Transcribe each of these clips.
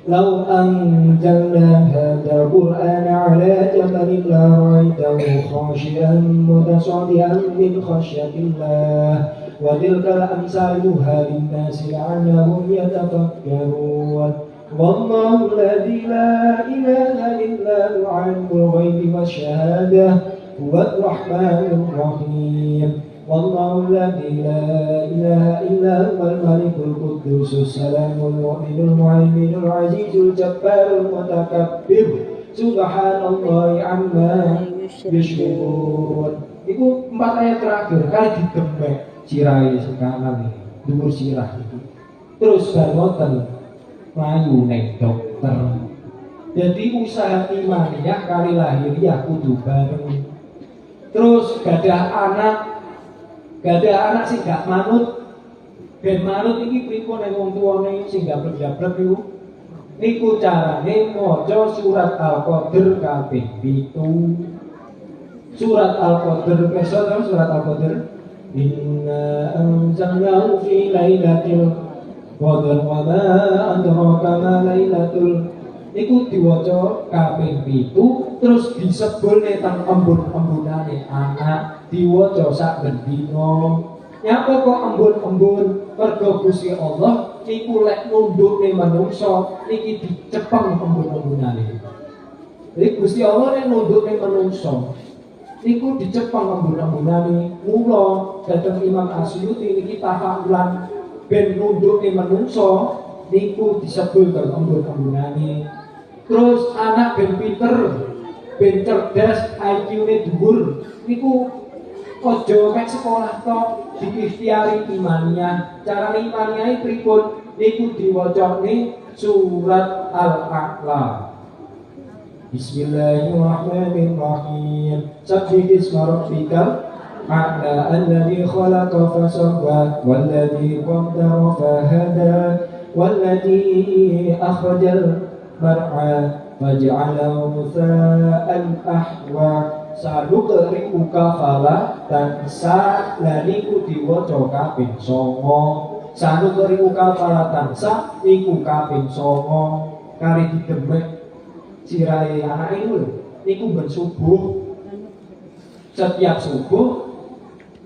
لو أنزلنا هذا القرآن على جبل لرأيته خاشعا متصدعا من خشية الله وتلك الأمثالها للناس لعلهم يتفكرون والله الذي لا إله إلا هو عالم الغيب والشهادة هو الرحمن الرحيم والله الذي لا إله إلا هو الملك القدوس السلام المؤمن المهيمن العزيز الجبار المتكبر سبحان الله عما يشركون. Itu 4 ayat terakhir kali digembek sirai sekarang ini dhuwur sirah itu. Terus baroten mlayu nek dokter. Jadi usaha imaniyah kali lahiriah kudu bareng. Terus gadah anak sing gak manut. Ben manut iki pripun nek wong tuane sing gak blek-blek niku. Niku carane maca surat Al-Qadr kaping 7. Surat Al-Qadr besok surat Al-Qadr. Inna anzalnahu fi lailatul qadr wa ma adraka ma lailatul. Niku diwaca kaping 7 terus disebulne teng embun-embunane anak diwaca sak ben dina. Nyapa kok embun-embun? Mergo Gusti Allah niku lek nundukne manungsa niki dicepeng embun-embunane. Jadi Gusti Allah nek nundukne manungsa niku dicepeng embun-embunane. Mula dhateng Imam Asyuti niki tafakulan ben nundukne manungsa niku disebul teng embun-embunane. Terus anak ben pinter, ben cerdas, IQ-ne dhuwur niku aja mek sekolah tok, diikhtiari imaniyah. Carane imaniyah pripun? Niku diwacane surat Al-A'la. Bismillahirrahmanirrahim. Sabbih isma rabbikal a'la alladzi khalaqa fasawwa walladzi qaddara fahada walladzi akhrajal mar'a faj'alahu sa'an ahwa. Sanuqri'uka fala tansa niku diwaca kaping 9. Sanuqri'uka fala tansa niku kaping 9 kali didemek sirahe anake niku ben subuh. Setiap subuh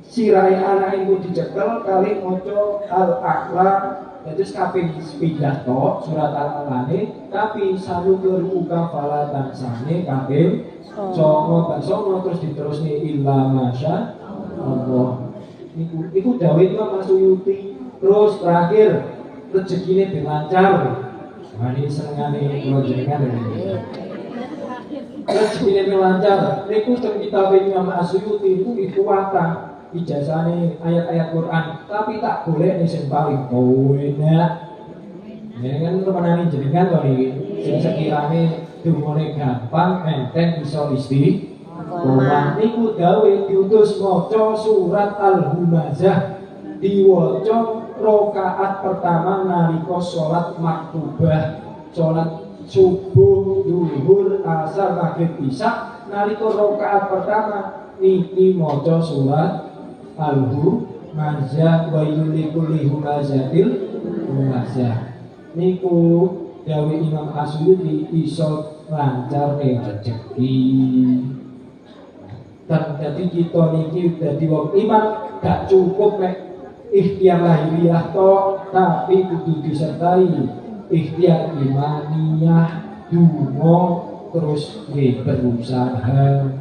sirahe anake niku dicekel kali maca Al-A'la. Terus kaping 9 tok surat Al-A'la tapi sanuqri'uka fala tansane kaping songo terus diterusne illa masya Allah. Niku dawuh Imam Asyuti. Terus terakhir rezekine ben lancar. Mari senengane kula jenengan. Rezekine ben lancar. Niku teng kitab Imam Asyuti niku dikuwata ijazane ayat-ayat Quran, tapi tak boleh nih sing paling enak. Jenengan temenane jenengan to niki. Sing sekirane dungane gampang enteng iso istiqomah niku dawuh diutus maca surat Al-Humazah diwaca rakaat pertama nalika salat maktubah, salat subuh, zuhur, asar, maghrib, isya. Nalika rakaat pertama niki maca surat Al-Humazah wa yulikulli humazatil humazah. Niku dawuh Imam Asyuti iso lancar rezeki. Jadi kita niki dadi wong iman gak cukup nek ikhtiar lahiriah tok, tapi kudu disertai ikhtiar imaniyah, donga terus berusaha.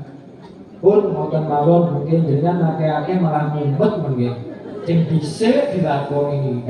Pun ngoten mawon mungkin jenengan akeh-akeh malah ngumpet mungkin. Sing dhisik dilakoni